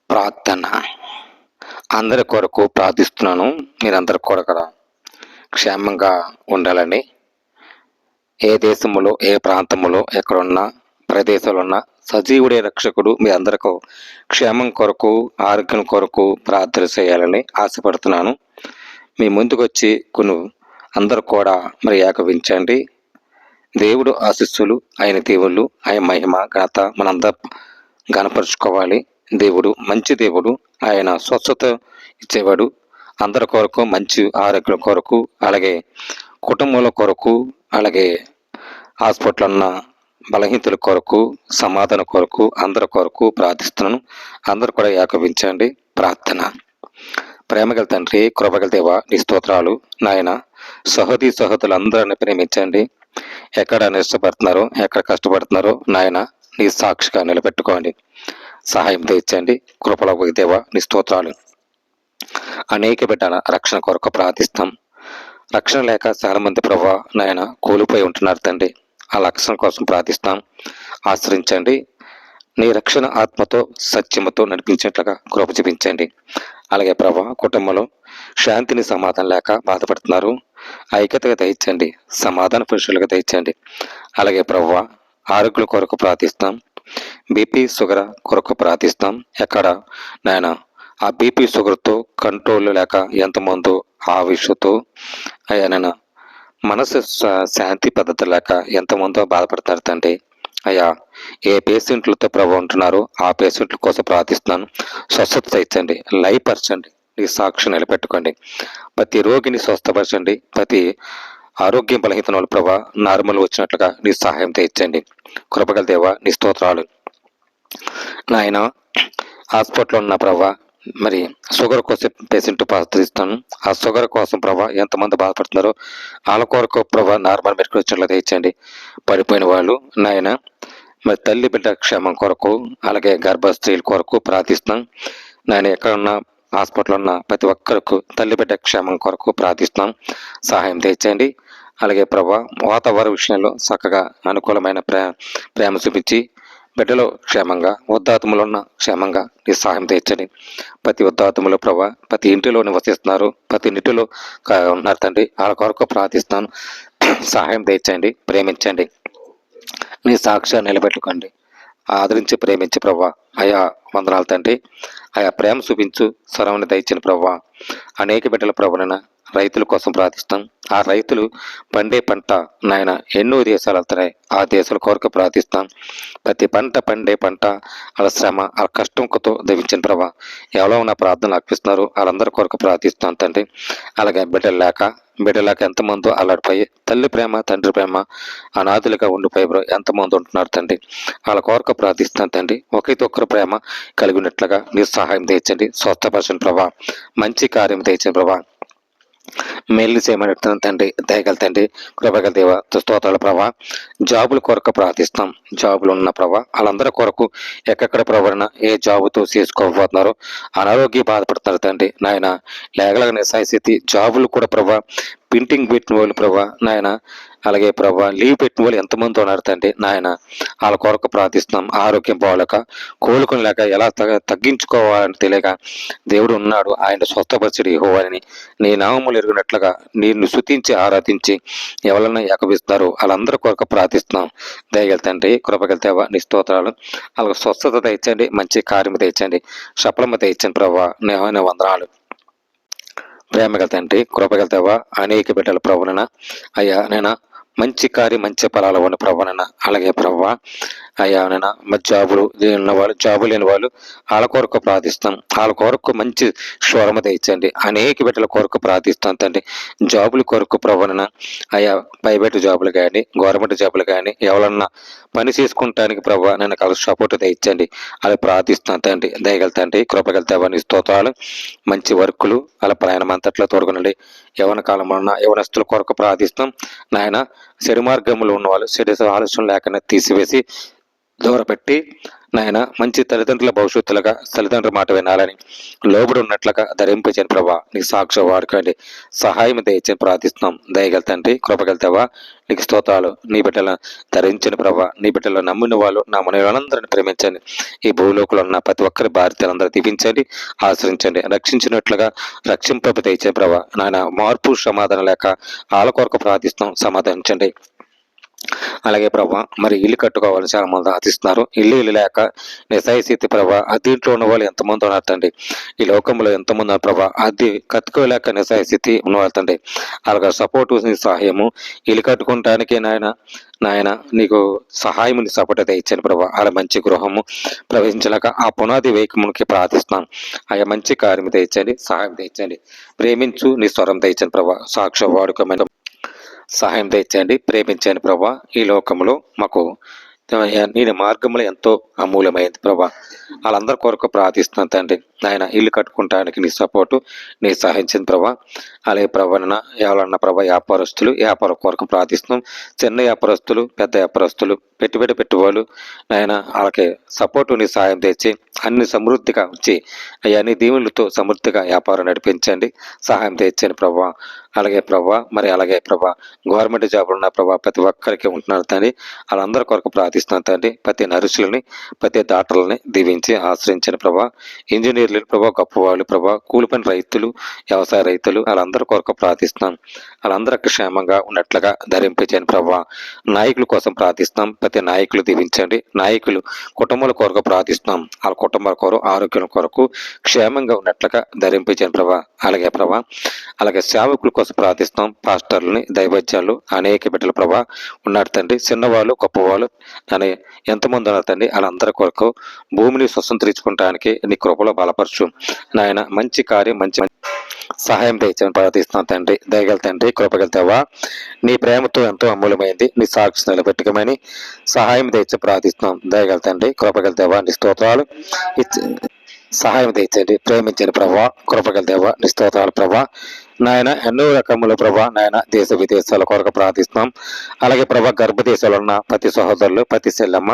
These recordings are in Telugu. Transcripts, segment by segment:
ప్రార్థన. అందరి కొరకు ప్రార్థిస్తున్నాను. మీరందరి కూడా క్షేమంగా ఉండాలని. ఏ దేశములో, ఏ ప్రాంతములో, ఎక్కడున్నా, ప్రదేశంలో ఉన్న సజీవుడే రక్షకుడు మీ అందరికీ క్షేమం కొరకు, ఆరోగ్యం కొరకు ప్రార్థన చేయాలని ఆశపడుతున్నాను. మీ ముందుకు వచ్చి అందరూ కూడా ఏకవించండి. దేవుడు ఆశీస్సులు, ఆయన దేవుళ్ళు, ఆయన మహిమ, ఘనత మనందరం గణపరుచుకోవాలి. దేవుడు మంచి దేవుడు, ఆయన స్వస్థత ఇచ్చేవాడు. అందరి కొరకు, మంచి ఆరోగ్యం కొరకు, అలాగే కుటుంబాల కొరకు, అలాగే హాస్పిటల్ ఉన్న బలహీనతల కొరకు, సమాధానం కొరకు, అందరి కొరకు ప్రార్థిస్తున్నాను. అందరూ కూడా ఏకవించండి. ప్రార్థన. ప్రేమగల తండ్రి, కృపగల దేవ, నీ స్తోత్రాలు నాయన. సహోదరులందరిని ప్రేమించండి. ఎక్కడ నిష్టపడుతున్నారో, ఎక్కడ కష్టపడుతున్నారో నాయన నీ సాక్షిగా నిలబెట్టుకోండి. సహాయం తెచ్చండి. కృపల దేవ, నీ స్తోత్రాలు. అనేక బిడ్డల రక్షణ కొరకు ప్రార్థిస్తాం. రక్షణ లేక చాలా మంది ప్రభా నాయన కోల్పోయి ఉంటున్నారు తండ్రి. ఆ రక్షణ కోసం ప్రార్థిస్తాం. ఆశ్రయించండి. నీ రక్షణ ఆత్మతో, సత్యముతో నడిపించేట్లుగా కృప చూపించండి. అలాగే ప్రభా కుటుంబంలో శాంతిని, సమాధానం లేక బాధపడుతున్నారు. ఐక్యతగా దయచండి. సమాధాన పురుషులుగా దయచండి. అలాగే ప్రభా ఆరోగ్యం కొరకు ప్రార్థిస్తాం. బీపీ, షుగర్ కొరకు ప్రార్థిస్తాం. ఎక్కడ నాయన ఆ బీపీ, షుగర్తో కంట్రోల్ లేక ఎంతమందో ఆవిషతో అయ్యా మనసు శాంతి పద్ధతి లేక ఎంతమందో బాధపడతారు తండ్రి. అయ్యా ఏ పేషెంట్లతో ప్రభు ఉంటున్నారో ఆ పేషెంట్ల కోసం ప్రార్థిస్తున్నాను. స్వస్థత ఇచ్చండి. లయపరచండి. నీ సాక్షి నిలబెట్టుకోండి. ప్రతి రోగిని స్వస్థపరచండి. ప్రతి ఆరోగ్యం బలహీన వాళ్ళ ప్రభా నార్మల్ వచ్చినట్లుగా నీ సహాయం తెచ్చండి. కృపగల దేవ, నీ స్తోత్రాలు నాయన. హాస్పిటల్లో ఉన్న ప్రభా షుగర్ కోసం పేషెంట్ ప్రార్థిస్తాను. ఆ షుగర్ కోసం ప్రభా ఎంతమంది బాధపడుతున్నారో వాళ్ళ కొరకు ప్రభా నార్మల్ మెడికల్ వచ్చినట్లు తెచ్చండి. పడిపోయిన వాళ్ళు నాయన తల్లి బిడ్డ క్షేమం కొరకు, అలాగే గర్భస్త్రీల కొరకు ప్రార్థిస్తున్నాం. నాయన ఎక్కడ ఉన్న హాస్పిటల్ ఉన్న ప్రతి ఒక్కరికి తల్లి బిడ్డ క్షేమం కొరకు ప్రార్థిస్తున్నాం. సహాయం తెచ్చండి. అలాగే ప్రభా వాతావరణ విషయంలో చక్కగా అనుకూలమైన ప్రేమ చూపించి బిడ్డలో క్షేమంగా, వృద్ధాత్మలో ఉన్న క్షేమంగా నీ సహాయం తెచ్చండి. ప్రతి వృద్ధాత్మలో ప్రభా ప్రతి ఇంటిలో నివసిస్తున్నారు, ప్రతి ఇంటిలో ఉన్నారు తండ్రి. వాళ్ళ కొరకు ప్రార్థిస్తాను. సహాయం తెచ్చండి. ప్రేమించండి. నీ సాక్ష్యాన్ని నిలబెట్టుకోండి. ఆదరించి ప్రేమించి ప్రభా అయా వందనాలు తండ్రి. ఆయా ప్రేమ చూపించు, సరవని దయచిన ప్రభా. అనేక బిడ్డల ప్రభునైనా రైతుల కోసం ప్రార్థిస్తాం. ఆ రైతులు పండే పంట నాయన ఎన్నో దేశాలు వెళ్తున్నాయి. ఆ దేశాల కొరకు ప్రార్థిస్తాం. ప్రతి పండే పంట వాళ్ళ శ్రమ, వాళ్ళ కష్టంతో దవించిన ప్రభా ఎవరో ఉన్న ప్రార్థనలు అర్పిస్తున్నారు. వాళ్ళందరి కొరకు ప్రార్థిస్తాం తండ్రి. అలాగే బిడ్డలాక ఎంతమందో అల్లాడిపోయి తల్లి ప్రేమ, తండ్రి ప్రేమ అనాథులుగా ఉండిపోయి ఎంతమంది ఉంటున్నారు తండ్రి. వాళ్ళ కొరకు ప్రార్థిస్తాను తండ్రి. ఒకరికొకరు ప్రేమ కలిగినట్లుగా నీ సహాయం తెచ్చండి. స్వస్థపరచండి ప్రభా. మంచి కార్యం తెచ్చండి ప్రభా. మేలు చేయమని తండ్రి. దయగల తండ్రి, కృపగల దేవ, స్తోత్రాల ప్రభా. జాబుల కొరకు ప్రార్థిస్తాం. జాబులు ఉన్న ప్రభా వాళ్ళందరి కొరకు ఎక్కడ ప్రభాన ఏ జాబుతో చేసుకోకపోతున్నారో అనారోగ్య బాధపడుతున్నారు తండ్రి. నాయన లేగలగనే సాయస్థితి జాబులు కూడా ప్రభా ప్రింటింగ్ పెట్టిన వాళ్ళు ప్రభా నాయన, అలాగే ప్రభా లీవ్ పెట్టిన వాళ్ళు ఎంతమంది ఉన్నారు తండ్రి. నాయన వాళ్ళ కొరకు ప్రార్థిస్తున్నాం. ఆరోగ్యం పోలేక, కోలుకోలేక ఎలా తగ్గించుకోవాలని తెలియక దేవుడు ఉన్నాడు. ఆయన స్వస్థపరిచడి యెహోవాని నీ నామములు ఎరుగునట్లుగా నిన్ను స్తుతించి ఆరాధించి ఎవరన్నా ఏకపిస్తున్నారు వాళ్ళందరి కొరకు ప్రార్థిస్తున్నాం. దయగల తండ్రి, కృపగల దేవ, నీ స్తోత్రాలు. అలాగే స్వస్థత తెచ్చండి. మంచి కార్యం తెచ్చండి. సఫలమ తెచ్చండి ప్రభా. నేను వందనాలు. ప్రేమగల తండ్రి, కృపగల దేవ, అనేక బిడ్డల ప్రభునైనా అయ్యా నేను మంచి కార్యం, మంచి ఫలాలు ఉన్న ప్రభునైనా. అలాగే ప్రభు అయ్యా నేను జాబులు ఉన్న వాళ్ళు, జాబు లేని వాళ్ళు వాళ్ళ కొరకు ప్రార్థిస్తాం. వాళ్ళ కొరకు మంచి స్వరమ తెచ్చండి. అనేక బిడ్డల కొరకు ప్రార్థిస్తాం తండ్రి. జాబుల కొరకు ప్రభునైనా అయ్యా ప్రైవేట్ జాబులు కానీ, గవర్నమెంట్ జాబులు కానీ ఎవరన్నా పని చేసుకుంటానికి ప్రభు నేను కలిసి సపోర్ట్ తెచ్చండి. అలా ప్రార్థిస్తాను తండ్రి. దయగల తండ్రి, కృపగల దేవ, నీ స్తోత్రాలు. మంచి వర్కులు అలా ప్రయాణం అంతట్లో తోడుకునండి. యవన కాలం ఉన్న యవనస్తుల కొరకు ప్రార్థిస్తాం. నాయన చెడు మార్గంలో ఉన్న వాళ్ళు చెడు ఆలోచన లేకుండా తీసివేసి దూరపెట్టి నాయన మంచి తల్లిదండ్రుల భవిష్యత్తులుగా తల్లిదండ్రుల మాట వినాలని లోబడి ఉన్నట్లుగా ధరింపచేయని ప్రభా నీ సాక్షి వాడుకోండి, సహాయం దయచేసి ప్రార్థిస్తున్నాం. దయగల తండ్రి కృపగలుగుతావా, నీకు స్తోత్రాలు. నీ బిడ్డలను ధరించిన ప్రభా, నీ బిడ్డలు నమ్మిన వాళ్ళు నా మనలందరినీ ప్రేమించండి. ఈ భూలోకంలో ఉన్న ప్రతి ఒక్కరి భారతీయులందరూ దీవించండి, ఆశ్రయించండి, రక్షించినట్లుగా రక్షింపబ దయచే ప్రభా. నాయన మార్పు సమాధానం లేక వాళ్ళ కొరకు ప్రార్థిస్తున్నాం, సమాధానించండి. అలాగే ప్రభా మరి ఇల్లు కట్టుకోవాలని చాలా మంది ఆశిస్తున్నారు. ఇల్లు లేక నిశాయితీ ప్రభా అద్దీంట్లో ఉన్న వాళ్ళు ఎంతమంది ఉన్నారు తండ్రి. ఈ లోకంలో ఎంతమంది ఉన్నారు ప్రభా అది కట్టుకోలేక నిశాయితీ ఉన్నవాళ్ళు తండ్రి. అలాగే సపోర్టు సహాయము ఇల్లు కట్టుకోవటానికి నాయన నీకు సహాయం సపోర్ట్ అయితే ఇచ్చాను ప్రభా. అలా మంచి గృహము ప్రవేశించలేక ఆ పునాది వేయకమునికి ప్రార్థిస్తున్నాను. ఆయా మంచి కార్యం తెచ్చండి, సహాయం తెచ్చండి. ప్రేమించు నీ స్వరం తెచ్చండి ప్రభా. సాక్షి వాడుకోమని సహాయం తెచ్చండి, ప్రేమించండి ప్రభా. ఈ లోకంలో మాకు నేను మార్గంలో ఎంతో అమూల్యమైంది ప్రభా. వాళ్ళందరి కొరకు ప్రార్థిస్తున్నాను తండ్రి. ఆయన ఇల్లు కట్టుకుంటానికి నీ సపోర్టు నీ సహాయించింది ప్రభా. అలాగే ప్రభాన ఎవరన్నా ప్రభా వ్యాపారస్తులు వ్యాపారం కొరకు ప్రార్థిస్తున్నాం. చిన్న వ్యాపారస్తులు పెద్ద వ్యాపారస్తులు పెట్టుబడి పెట్టుబడులు ఆయన వాళ్ళకి సపోర్టు నీ సహాయం తెచ్చి అన్ని సమృద్ధిగా వచ్చి అన్ని దీవులతో సమృద్ధిగా వ్యాపారం నడిపించండి, సహాయం తెచ్చండి ప్రభా. అలాగే ప్రభా గవర్నమెంట్ జాబ్ ఉన్న ప్రభా ప్రతి ఒక్కరికి ఉంటున్నారు తండ్రి. వాళ్ళందరి కొరకు ప్రార్థిస్తున్నాను తండ్రి. ప్రతి నర్సులని ప్రతి డాక్టర్లని దీవించి ఆశ్రయించండి ప్రభా. ఇంజనీర్లు ప్రభా గొప్పవాళ్ళు ప్రభా, కూలిపని రైతులు వ్యవసాయ రైతులు వాళ్ళందరి కొరకు ప్రార్థిస్తున్నాం. వాళ్ళందరికీ క్షేమంగా ఉన్నట్లుగా ధరింపించండి ప్రభా. నాయకుల కోసం ప్రార్థిస్తున్నాం. ప్రతి నాయకులు దీవించండి. నాయకులు కుటుంబాల కొరకు ప్రార్థిస్తున్నాం. వాళ్ళ కుటుంబాల కొరకు ఆరోగ్యం కొరకు క్షేమంగా ఉన్నట్లుగా ధరింపించండి ప్రభా. అలాగే సేవకుల కోసం ప్రార్థిస్తున్నాం. పాస్టర్లని దైవజ్యాలు అనేక బిడ్డల ప్రభా ఉన్నాడు తండ్రి. చిన్నవాళ్ళు గొప్పవాళ్ళు అని ఎంతమంది ఉన్నారు తండ్రి. వాళ్ళందరి కొరకు భూమిని స్వతంత్రించుకోవడానికి నీ కృపలో బలపరచు నాయన. మంచి కార్యం మంచి సహాయం తెచ్చని ప్రార్థిస్తున్నాం తండ్రి. దయగల తండ్రి కృపగలుగుతావా, నీ ప్రేమతో ఎంతో అమూల్యమైంది నీ సాక్షి నిలబెట్టుకమని సహాయం తెచ్చి ప్రార్థిస్తున్నాం. దయగల తండ్రి కృపగలుగుతావా, నీ స్తోత్రాలు సహాయం తెచ్చండి, ప్రేమించండి ప్రభా. కృపగలుగుతావా, నీ స్తోత్రాలు ప్రభా. నాయన ఎన్నో రకముల ప్రభా నాయన దేశ విదేశాల కొరకు ప్రార్థిస్తున్నాం. అలాగే ప్రభా గర్భదేశాలు ఉన్న ప్రతి సహోదరులు ప్రతి చెల్లెమ్మ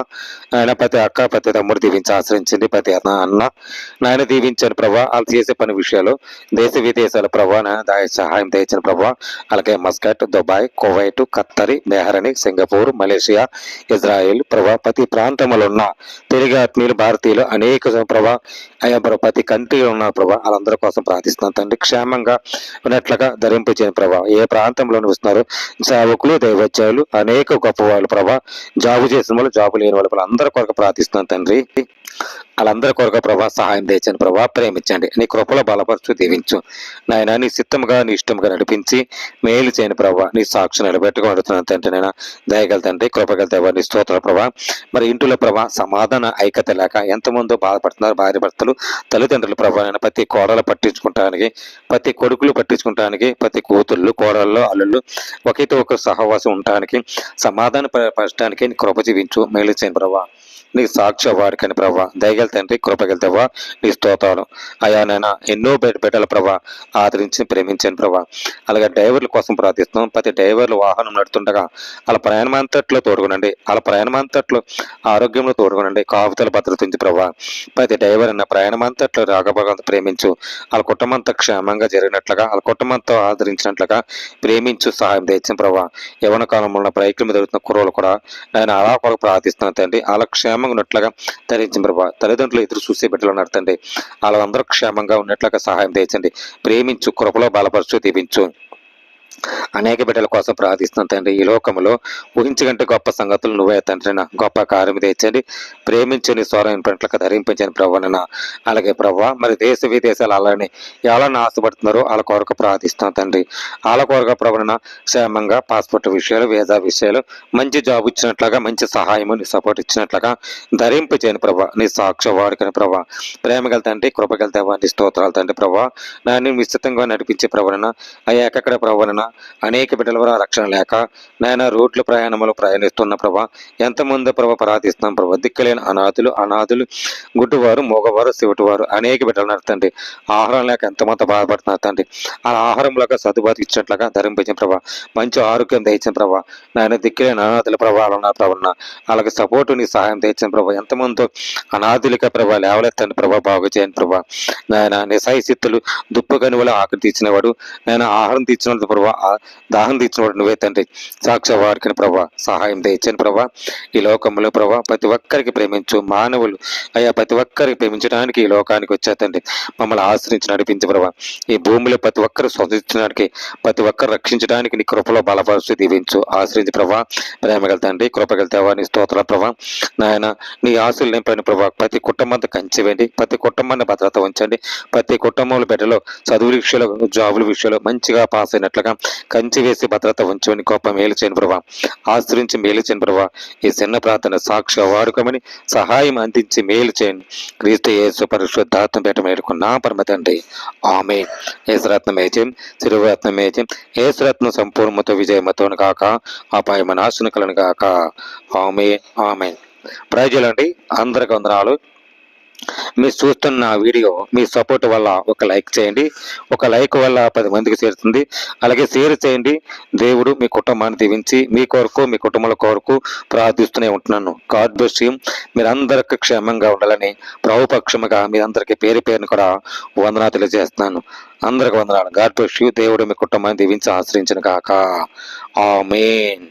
నాయన ప్రతి అక్క ప్రతి తమ్ముడు దీవించి ఆశ్రయించండి. ప్రతి అన్న నాయన దీవించండి ప్రభా. వాళ్ళు చేసే పని విషయాలు దేశ విదేశాల ప్రభా నాయన సహాయం తెచ్చిన ప్రభా. అలాగే మస్కట్, దుబాయ్, కువైట్, ఖత్తరి, బెహ్రని, సింగపూర్, మలేషియా, ఇజ్రాయెల్ ప్రభా ప్రతి ప్రాంతంలో ఉన్న తెలుగు ఆత్మీయులు భారతీయులు అనేక ప్రభా అయ్యా ప్రతి కంట్రీలో ఉన్న ప్రభా వాళ్ళందరి కోసం ప్రార్థిస్తున్నాం తండ్రి. క్షేమంగా ఉన్నట్లుగా ధరింపచేయని ప్రభా. ఏ ప్రాంతంలో నివస్తున్నారు సేవకులు దైవజ్యాలు అనేక గొప్ప వాళ్ళు ప్రభా, జాబు చేసిన వాళ్ళు జాబు లేని వాళ్ళు అందరి కొరకు ప్రార్థిస్తున్నాను తండ్రి. వాళ్ళందరి కొరకు ప్రభా సహాయం తెచ్చండి ప్రభా. ప్రేమించండి, నీ కృపలో బలపరచు దీవించు నాయన. నీ సిద్ధముగా నీ ఇష్టంగా నడిపించి మేలు చేయని ప్రభా. నీ సాక్షి నిలబెట్టుగా అడుగుతున్నాను తండ్రి. నేను దయగల తండ్రి కృపగలుగుతావా, నీ స్తోత్ర ప్రభా. మరి ఇంటిలో ప్రభా సమాధాన ఐక్యత లేక ఎంతమందో బాధపడుతున్నారు భార్య భర్తలు తల్లిదండ్రులు ప్రభా. నేను ప్రతి కోడలు పట్టించుకుంటానికి ప్రతి కొడుకులు పట్టించుకుంటానికి ప్రతి కూతుళ్ళు కోడళ్ళు అల్లుళ్ళు ఒకేతో ఒక సహవాసం ఉండటానికి సమాధాన పరచడానికి నీ కృప జీవించు మేలు చేయని ప్రభా. నీ సాక్ష్య వాడికని ప్రభా. దయగల తండ్రి కృపగలుగుతావా, నీ స్తోత్రాలు అయా. నైనా ఎన్నో బిడ్డల ప్రభా ఆదరించి ప్రేమించండి ప్రభా. అలాగే డ్రైవర్ల కోసం ప్రార్థిస్తున్నాం. ప్రతి డ్రైవర్లు వాహనం నడుతుండగా వాళ్ళ ప్రయాణం అంతట్లో తోడుకునండి. వాళ్ళ ప్రయాణం అంతట్లో ఆరోగ్యంలో తోడుకునండి. కాపుతల భద్రతించి ప్రభా. ప్రతి డ్రైవర్ అన్న ప్రయాణం అంతట్లో రాగభాగంతో ప్రేమించు. వాళ్ళ కుటుంబంతో క్షేమంగా జరిగినట్లుగా వాళ్ళ కుటుంబంతో ఆదరించినట్లుగా ప్రేమించు సహాయం తెచ్చిన ప్రభా. యవన కాలంలో ఉన్న ప్రయత్నం జరుగుతున్న కుర్రోలు కూడా నేను అలా కొరకు ప్రార్థిస్తున్నాను తండ్రి. వాళ్ళ క్షేమంగా ఉన్నట్లుగా ధరించిన ప్రభా. తల్లిదండ్రులు ఎదురు చూసే బిడ్డలు ఉన్నారు తండ్రి. వాళ్ళందరూ క్షేమంగా ఉన్నట్లుగా సహాయం తెచ్చండి. ప్రేమించు, కృపలో బలపరచు, దీవించు. అనేక బిడ్డల కోసం ప్రార్థిస్తున్నాను తండ్రి. ఈ లోకంలో ఊహించగంటే గొప్ప సంగతులు నువ్వే తండ్రి. గొప్ప కార్యం తెచ్చండి, ప్రేమించని స్వరం పట్లకు ధరింపించని ప్రభాన. అలాగే ప్రభా మరి దేశ విదేశాలు అలానే ఎవరన్నా ఆశపడుతున్నారో వాళ్ళ కొరకు ప్రార్థిస్తున్నాను తండ్రి. వాళ్ళ కొరకు ప్రభాన క్షేమంగా పాస్పోర్ట్ విషయాలు వీసా విషయాలు మంచి జాబ్ ఇచ్చినట్లుగా మంచి సహాయము నీ సపోర్ట్ ఇచ్చినట్లుగా ధరింపచేయని ప్రభా. నీ సాక్ష్య వాడుకని ప్రభా. ప్రేమగల తండ్రి కృపగల దేవా, నీ స్తోత్రాలు తండ్రి ప్రభా. నన్ను నిశ్చితంగా నడిపించే ప్రభాన అయ్యా ఎక్కడ ప్రభాన అనేక బిడ్డల వల్ల రక్షణ లేక నాయన రోడ్లు ప్రయాణిస్తున్న ప్రభా, ఎంతమంది ప్రభా ప్రార్థిస్తున్నాం ప్రభా, దిక్కులేని అనాథులు గుడ్డివారు మగవారు చెవిటివారు అనేక బిడ్డలు ఉన్నారు తండ్రి. ఆహారం లేక ఎంతమంది బాధపడుతున్నారు తండ్రి. ఆ ఆహారంలోకి సర్దుబాటు ఇచ్చినట్లుగా ధరింపించిన ప్రభా, మంచి ఆరోగ్యం దయచిన ప్రభా, నాయన దిక్కులేని అనాథుల ప్రభావాలు ఉన్న ప్రభా, అలాగే సపోర్టు నీ సహాయం తెచ్చిన ప్రభా, ఎంతమందో అనాథులిక ప్రభా లేవలెత్తండి ప్రభా, బాగు చేయండి ప్రభా. నాయన నిశాయిశక్తులు దుప్పు కనువల ఆకలి తీర్చినవాడు, నేను ఆహారం తీర్చినవాడు ప్రభా, దాహం తీర్చినవాడు నువ్వే తండ్రి. సాక్షి వారికి ప్రభా సహాయం తెచ్చని ప్రభా. ఈ లోకంలో ప్రభా ప్రతి ఒక్కరికి ప్రేమించు మానవులు అయ్యా, ప్రతి ఒక్కరికి ప్రేమించడానికి ఈ లోకానికి వచ్చేతండి. మమ్మల్ని ఆశ్రయించి నడిపించు ప్రభా. ఈ భూమిలో ప్రతి ఒక్కరు స్వసించడానికి, ప్రతి ఒక్కరు రక్షించడానికి నీ కృపలో బలపరుస్తూ దీవించు, ఆశ్రయించి ప్రభా. ప్రేమగల తండ్రి, కృపగల దేవా నీ స్తోత్ర ప్రభా. నాయన నీ ఆశలు నింపైన ప్రభా, ప్రతి కుటుంబంతో కంచివేయండి, ప్రతి కుటుంబాన్ని భద్రత ఉంచండి. ప్రతి కుటుంబంలో బిడ్డలో చదువు విషయంలో జాబుల విషయంలో మంచిగా పాస్ అయినట్లుగా కంచి వేసి భద్రత ఉంచమని గొప్ప మేలు చేయను ప్రభా. ఆశ్రయించి మేలు చేయను ప్రభా. ఈ చిన్న ప్రార్థన సాక్షి వాడుకోమని సహాయం అందించి మేలు చేయండి. క్రీస్తు యేసు పరిశుద్ధాత్మ పేట మేలుకున్నా పరమ తండ్రి. ఆమేన్. యేసురత్నమేజం శిరురత్నమేజం యేసురత్నం సంపూర్ణతో విజయమతోను కాక అపాయమ నాశనకులను కాక. ఆమేన్ ఆమేన్. ప్రజలండి అందరికి వందనాలు. మీరు చూస్తున్న వీడియో మీ సపోర్ట్ వల్ల ఒక లైక్ చేయండి. ఒక లైక్ వల్ల 10 మందికి చేరుతుంది. అలాగే షేర్ చేయండి. దేవుడు మీ కుటుంబాన్ని దీవించి మీ కొరకు మీ కుటుంబాల కొరకు ప్రార్థిస్తూనే ఉంటున్నాను. God bless you. మీరందరికీ క్షేమంగా ఉండాలని ప్రభుపక్షముగా మీ అందరికీ పేరు పేరును కూడా వందనాలు తెలియజేస్తున్నాను. అందరికి వందనాలు. God bless you. దేవుడు మీ కుటుంబాన్ని దీవించి ఆశ్రయించిన కాక. ఆమేన్.